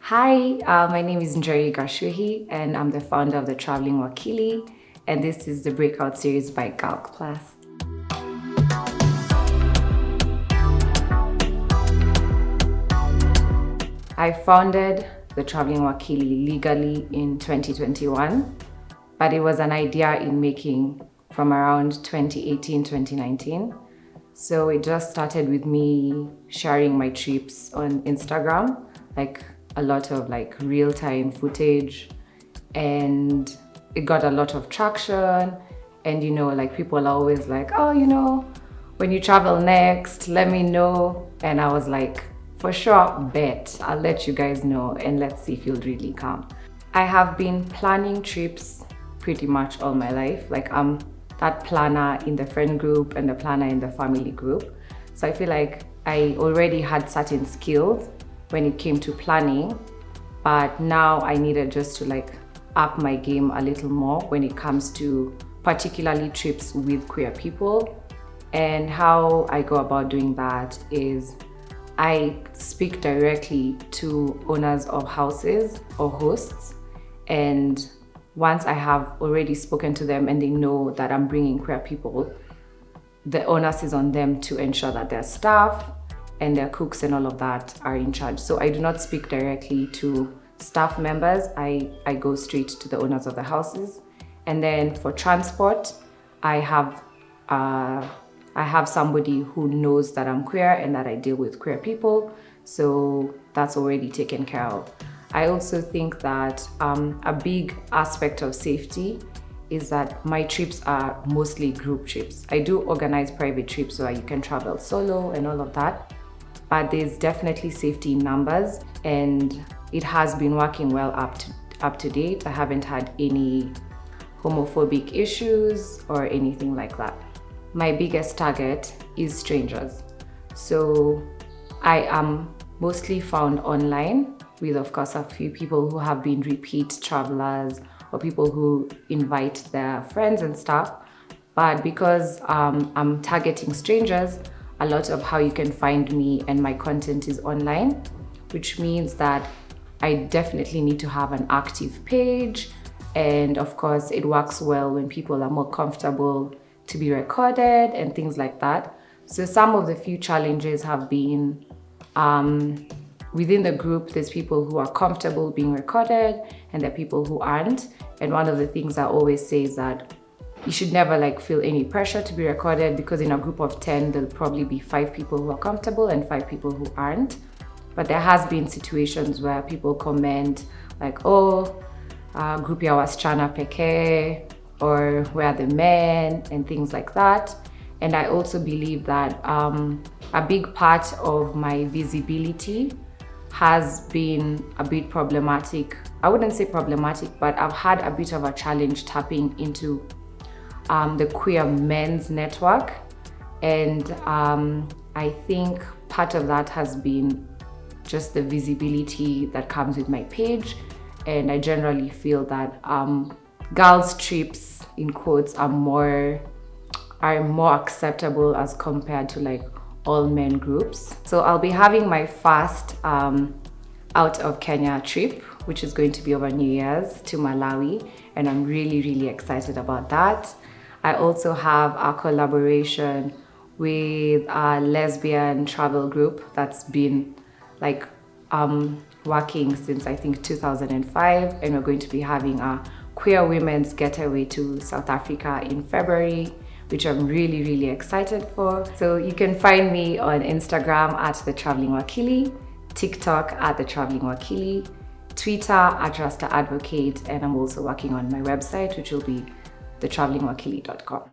Hi, my name is Njeri and I'm the founder of the Traveling Wakili, and this is the breakout series by Galc Plus. I founded the Traveling Wakili legally in 2021, but it was an idea in making from around 2018, 2019. So it just started with me sharing my trips on Instagram, like a lot of real-time footage, and it got a lot of traction. And people are always like, oh, when you travel next, let me know. And I was like, for sure, bet, I'll let you guys know, and let's see if you'll really come. I have been planning trips pretty much all my life. Like, I'm that planner in the friend group and the planner in the family group. So I feel like I already had certain skills when it came to planning, but now I needed just to up my game a little more when it comes to particularly trips with queer people. And how I go about doing that is I speak directly to owners of houses or hosts, and once I have already spoken to them and they know that I'm bringing queer people, the onus is on them to ensure that their staff and their cooks and all of that are in charge. So I do not speak directly to staff members. I go straight to the owners of the houses. And then for transport, I have somebody who knows that I'm queer and that I deal with queer people. So that's already taken care of. I also think that a big aspect of safety is that my trips are mostly group trips. I do organize private trips where you can travel solo and all of that, but there's definitely safety in numbers, and it has been working well up to date. I haven't had any homophobic issues or anything like that. My biggest target is strangers. So I am mostly found online with, of course, a few people who have been repeat travelers or people who invite their friends and stuff. But because I'm targeting strangers, a lot of how you can find me and my content is online, which means that I definitely need to have an active page. And of course, it works well when people are more comfortable to be recorded and things like that. So some of the few challenges have been within the group, there's people who are comfortable being recorded and there are people who aren't. And one of the things I always say is that you should never feel any pressure to be recorded, because in a group of 10, there'll probably be 5 people who are comfortable and 5 people who aren't. But there has been situations where people comment like, oh, group ya wasichana pekee, or where are the men, and things like that. And I also believe that a big part of my visibility has been a bit problematic. I wouldn't say problematic, but I've had a bit of a challenge tapping into the queer men's network. And I think part of that has been just the visibility that comes with my page. And I generally feel that girls' trips, in quotes, are more acceptable as compared to all men groups. So I'll be having my first out of Kenya trip, which is going to be over New Year's, to Malawi, and I'm really, really excited about that. I also have a collaboration with a lesbian travel group that's been working since I think 2005, and we're going to be having a queer women's getaway to South Africa in February, which I'm really, really excited for. So you can find me on Instagram at The Traveling Wakili, TikTok at The Traveling Wakili, Twitter at Rasta Advocate, and I'm also working on my website, which will be thetravelingwakili.com.